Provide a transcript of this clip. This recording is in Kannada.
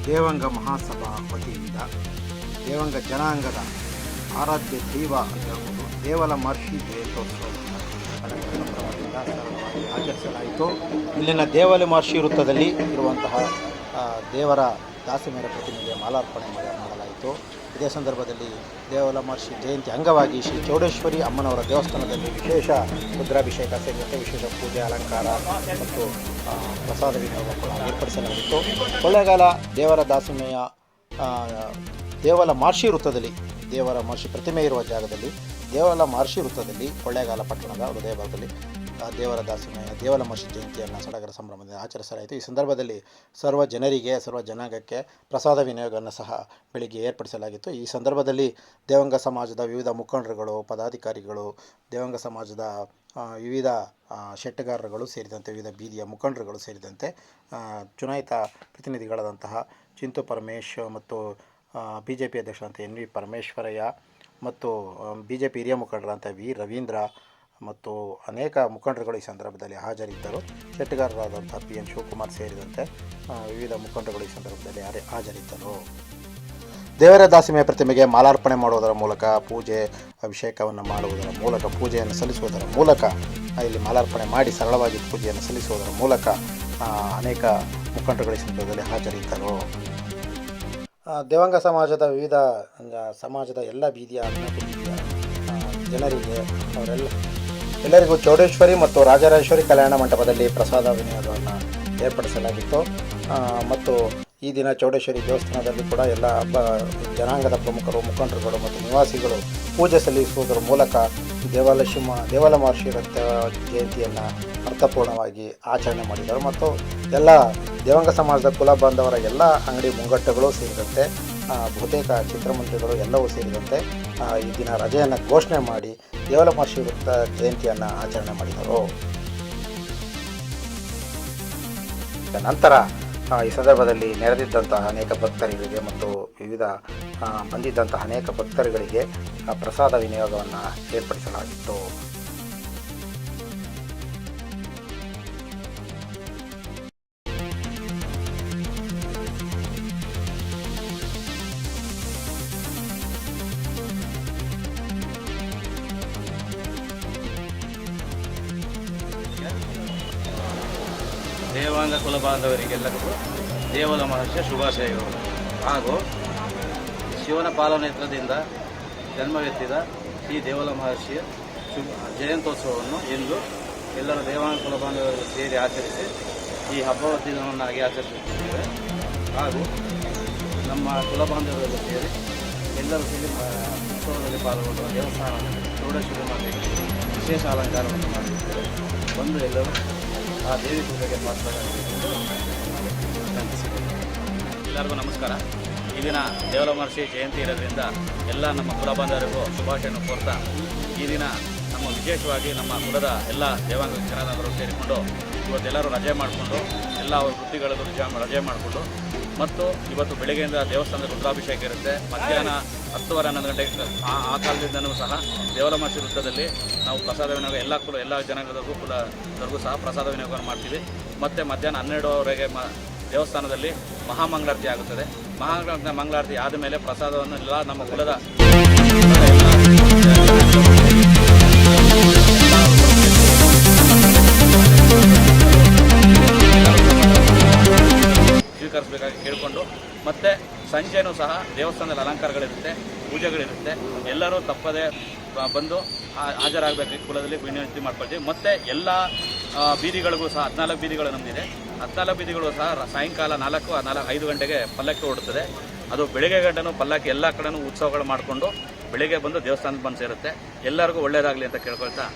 ದೇವಂಗ ಮಹಾಸಭಾ ವತಿಯಿಂದ ದೇವಂಗ ಜನಾಂಗದ ಆರಾಧ್ಯ ದೈವ ಅಂತ ಹೇಳ್ಬೋದು ದೇವಲ ಮಹರ್ಷಿ ಜಯಂತ್ಯೋತ್ಸವವನ್ನು ಸಂಭ್ರಮದಿಂದ ಸರಳವಾಗಿ ಆಚರಿಸಲಾಯಿತು. ಇಲ್ಲಿನ ದೇವಲ ಮಹರ್ಷಿ ವೃತ್ತದಲ್ಲಿ ಇರುವಂತಹ ದೇವರ ದಾಸಿಮೇರ ಪ್ರತಿಮೆಗೆ ಮಾಲಾರ್ಪಣೆ ಮಾಡಲಾಯಿತು. ಇದೇ ಸಂದರ್ಭದಲ್ಲಿ ದೇವಲ ಮಹರ್ಷಿ ಜಯಂತಿ ಅಂಗವಾಗಿ ಶ್ರೀ ಚೌಡೇಶ್ವರಿ ಅಮ್ಮನವರ ದೇವಸ್ಥಾನದಲ್ಲಿ ವಿಶೇಷ ರುದ್ರಾಭಿಷೇಕ ಸೇರಿದಂತೆ ವಿಶೇಷ ಪೂಜೆ ಅಲಂಕಾರ ಮತ್ತು ಪ್ರಸಾದ ವಿನಿಯೋಗ ಕೂಡ ಏರ್ಪಡಿಸಲಾಗಿತ್ತು. ಕೊಳ್ಳೇಗಾಲ ದೇವರ ದಾಸಿಮೆಯ ದೇವಲ ಮಹರ್ಷಿ ವೃತ್ತದಲ್ಲಿ ದೇವರ ಮಹರ್ಷಿ ಪ್ರತಿಮೆ ಇರುವ ಜಾಗದಲ್ಲಿ ದೇವಲ ಮಹರ್ಷಿ ವೃತ್ತದಲ್ಲಿ ಕೊಳ್ಳೇಗಾಲ ಪಟ್ಟಣದ ಹೃದಯ ಭಾಗದಲ್ಲಿ ದೇವರ ದಾಸಿಮೆಯ ದೇವಲ ಮಹರ್ಷಿ ಜಯಂತಿಯನ್ನು ಸಡಗರ ಸಂಭ್ರಮದಿಂದ ಆಚರಿಸಲಾಯಿತು. ಈ ಸಂದರ್ಭದಲ್ಲಿ ಸರ್ವ ಜನಾಂಗಕ್ಕೆ ಪ್ರಸಾದ ವಿನಿಯೋಗವನ್ನು ಸಹ ಬೆಳಿಗ್ಗೆ ಏರ್ಪಡಿಸಲಾಗಿತ್ತು. ಈ ಸಂದರ್ಭದಲ್ಲಿ ದೇವಂಗ ಸಮಾಜದ ವಿವಿಧ ಮುಖಂಡರುಗಳು, ಪದಾಧಿಕಾರಿಗಳು, ದೇವಂಗ ಸಮಾಜದ ವಿವಿಧ ಶೆಟ್ಟಗಾರರುಗಳು ಸೇರಿದಂತೆ ವಿವಿಧ ಬೀದಿಯ ಮುಖಂಡರುಗಳು ಸೇರಿದಂತೆ ಚುನಾಯಿತ ಪ್ರತಿನಿಧಿಗಳಾದಂತಹ ಚಿಂತು ಪರಮೇಶ್ ಮತ್ತು BJP ಅಧ್ಯಕ್ಷರಂತ NV ಪರಮೇಶ್ವರಯ್ಯ ಮತ್ತು BJP ಹಿರಿಯ ಮುಖಂಡರಂತ V ರವೀಂದ್ರ ಮತ್ತು ಅನೇಕ ಮುಖಂಡರುಗಳು ಈ ಸಂದರ್ಭದಲ್ಲಿ ಹಾಜರಿದ್ದರು. ಶೆಟ್ಟಗಾರರಾದಂಥ PN ಶಿವಕುಮಾರ್ ಸೇರಿದಂತೆ ವಿವಿಧ ಮುಖಂಡರುಗಳು ಈ ಸಂದರ್ಭದಲ್ಲಿ ಹಾಜರಿದ್ದರು. ದೇವರ ದಾಸಿಮೆಯ ಪ್ರತಿಮೆಗೆ ಮಾಲಾರ್ಪಣೆ ಮಾಡುವುದರ ಮೂಲಕ ಪೂಜೆ ಅಭಿಷೇಕವನ್ನು ಮಾಡುವುದರ ಮೂಲಕ ಪೂಜೆಯನ್ನು ಸಲ್ಲಿಸುವುದರ ಮೂಲಕ ಇಲ್ಲಿ ಮಾಲಾರ್ಪಣೆ ಮಾಡಿ ಸರಳವಾಗಿ ಪೂಜೆಯನ್ನು ಸಲ್ಲಿಸುವುದರ ಮೂಲಕ ಅನೇಕ ಮುಖಂಡರುಗಳು ಈ ಸಂದರ್ಭದಲ್ಲಿ ಹಾಜರಿದ್ದರು. ದೇವಂಗ ಸಮಾಜದ ವಿವಿಧ ಸಮಾಜದ ಎಲ್ಲ ಬೀದಿಯ ಜನರಿಗೆ ಎಲ್ಲರಿಗೂ ಚೌಡೇಶ್ವರಿ ಮತ್ತು ರಾಜರಾಜೇಶ್ವರಿ ಕಲ್ಯಾಣ ಮಂಟಪದಲ್ಲಿ ಪ್ರಸಾದ ವಿನಿಯೋಗವನ್ನು ಏರ್ಪಡಿಸಲಾಗಿತ್ತು. ಮತ್ತು ಈ ದಿನ ಚೌಡೇಶ್ವರಿ ದೇವಸ್ಥಾನದಲ್ಲಿ ಕೂಡ ಎಲ್ಲ ಜನಾಂಗದ ಪ್ರಮುಖರು, ಮುಖಂಡರುಗಳು ಮತ್ತು ನಿವಾಸಿಗಳು ಪೂಜೆ ಸಲ್ಲಿಸುವುದರ ಮೂಲಕ ದೇವಲ ಮಹರ್ಷಿ ಜಯಂತಿಯನ್ನು ಅರ್ಥಪೂರ್ಣವಾಗಿ ಆಚರಣೆ ಮಾಡಿದರು. ಮತ್ತು ಎಲ್ಲ ದೇವಂಗ ಸಮಾಜದ ಕುಲ ಬಾಂಧವರ ಎಲ್ಲ ಅಂಗಡಿ ಮುಂಗಟ್ಟುಗಳು ಸೇರಿದಂತೆ ಬಹುತೇಕ ಚಿತ್ರಮಂದಿರಗಳು ಎಲ್ಲವೂ ಸೇರಿದಂತೆ ಈ ದಿನ ರಜೆಯನ್ನು ಘೋಷಣೆ ಮಾಡಿ ದೇವಲ ಮಹರ್ಷಿ ವೃತ್ತ ಜಯಂತಿಯನ್ನು ಆಚರಣೆ ಮಾಡಿದರು. ನಂತರ ಈ ಸಂದರ್ಭದಲ್ಲಿ ನೆರೆದಿದ್ದಂತಹ ಅನೇಕ ಭಕ್ತರಿಗೆ ಮತ್ತು ವಿವಿಧ ಬಂದಿದ್ದಂತಹ ಅನೇಕ ಭಕ್ತರುಗಳಿಗೆ ಪ್ರಸಾದ ವಿನಿಯೋಗವನ್ನು ಏರ್ಪಡಿಸಲಾಗಿತ್ತು. ದೇವಾಂಗ ಕುಲ ಬಾಂಧವರಿಗೆಲ್ಲರಿಗೂ ದೇವಲ ಮಹರ್ಷಿಯ ಶುಭಾಶಯಗಳು. ಹಾಗೂ ಶಿವನ ಪಾಲನೇತ್ರದಿಂದ ಜನ್ಮವೆತ್ತಿದ ಈ ದೇವಲ ಮಹರ್ಷಿಯ ಜಯಂತ್ಯೋತ್ಸವವನ್ನು ಇಂದು ಎಲ್ಲರ ದೇವಾಂಗ ಕುಲ ಬಾಂಧವರು ಸೇರಿ ಆಚರಿಸಿ ಈ ಹಬ್ಬದ ದಿನವನ್ನಾಗಿ ಆಚರಿಸುತ್ತಿದ್ದೇವೆ. ಹಾಗೂ ನಮ್ಮ ಕುಲ ಬಾಂಧವರೆಲ್ಲ ಸೇರಿ ಎಲ್ಲರೂ ಸೇರಿ ಉತ್ಸವದಲ್ಲಿ ಪಾಲ್ಗೊಂಡು ದೇವಸ್ಥಾನದಲ್ಲಿ ಚೌಡೇಶ್ವರಿ ಮಾತೆಗೆ ವಿಶೇಷ ಅಲಂಕಾರವನ್ನು ಮಾಡಿದ್ದೇವೆ. ಬಂದು ಎಲ್ಲರೂ ಆ ದೇವಿ ಪೂಜೆಗೆ ಪಾತ್ರರಾಗಬೇಕೆಂದು ಎಲ್ಲರಿಗೂ ನಮಸ್ಕಾರ. ಈ ದಿನ ದೇವಲ ಮಹರ್ಷಿ ಜಯಂತಿ ಇರೋದ್ರಿಂದ ಎಲ್ಲ ನಮ್ಮ ಕುಲ ಬಾಂಧವರಿಗೂ ಶುಭಾಶಯವನ್ನು ಕೋರ್ತಾ ಈ ದಿನ ನಮ್ಮ ವಿಶೇಷವಾಗಿ ನಮ್ಮ ಕುಲದ ಎಲ್ಲ ದೇವಾಂಗ ಜನಾಂಗದವರು ಸೇರಿಕೊಂಡು ಇವತ್ತೆಲ್ಲರೂ ರಜೆ ಮಾಡಿಕೊಂಡು ಎಲ್ಲ ಅವ್ರ ವೃತ್ತಿಗಳಿಗೂ ರಜೆ ಮಾಡಿಕೊಂಡು ಮತ್ತು ಇವತ್ತು ಬೆಳಗ್ಗೆಯಿಂದ ದೇವಸ್ಥಾನದ ರುದ್ರಾಭಿಷೇಕ ಇರುತ್ತೆ. ಮಧ್ಯಾಹ್ನ 10:30-11 ಗಂಟೆಗೆ ಆ ಕಾಲದಿಂದನೂ ಸಹ ದೇವಲ ಮಹರ್ಷಿ ವೃತ್ತದಲ್ಲಿ ನಾವು ಪ್ರಸಾದ ವಿನಿಯೋಗ ಎಲ್ಲ ಜನಾಂಗದವರಿಗೂ ಸಹ ಪ್ರಸಾದ ವಿನಿಯೋಗವನ್ನು ಮಾಡ್ತೀವಿ. ಮತ್ತು ಮಧ್ಯಾಹ್ನ 12:00ವರೆಗೆ ದೇವಸ್ಥಾನದಲ್ಲಿ ಮಹಾಮಂಗಳಾರತಿ ಆಗುತ್ತದೆ. ಮಂಗಳಾರತಿ ಆದ ಮೇಲೆ ಪ್ರಸಾದವನ್ನು ಎಲ್ಲ ನಮ್ಮ ಕುಲದ ಸ್ವೀಕರಿಸಬೇಕಾಗಿ ಕೇಳಿಕೊಂಡು ಮತ್ತು ಸಂಜೆನೂ ಸಹ ದೇವಸ್ಥಾನದಲ್ಲಿ ಅಲಂಕಾರಗಳಿರುತ್ತೆ, ಪೂಜೆಗಳಿರುತ್ತೆ. ಎಲ್ಲರೂ ತಪ್ಪದೇ ಬಂದು ಹಾಜರಾಗಬೇಕು. ಕುಲದಲ್ಲಿ ವಿನಂತಿ ಮಾಡ್ಕೊಳ್ತೀವಿ. ಮತ್ತು ಎಲ್ಲ ಬೀದಿಗಳಿಗೂ ಸಹ 14 ಬೀದಿಗಳು ನಮ್ಮದಿದೆ. 14 ಬೀದಿಗಳು ಸಹ ಸಾಯಂಕಾಲ 4-5 ಗಂಟೆಗೆ ಪಲ್ಲಕ್ಕಿ ಓಡುತ್ತದೆ. ಅದು ಬೆಳಗ್ಗೆ ಗಂಟೆನೂ ಪಲ್ಲಕ್ಕಿ ಎಲ್ಲ ಕಡೆನೂ ಉತ್ಸವಗಳು ಮಾಡಿಕೊಂಡು ಬೆಳಗ್ಗೆ ಬಂದು ದೇವಸ್ಥಾನಕ್ಕೆ ಬಂದು ಸೇರುತ್ತೆ. ಎಲ್ಲರಿಗೂ ಒಳ್ಳೆಯದಾಗಲಿ ಅಂತ ಕೇಳ್ಕೊಳ್ತಾ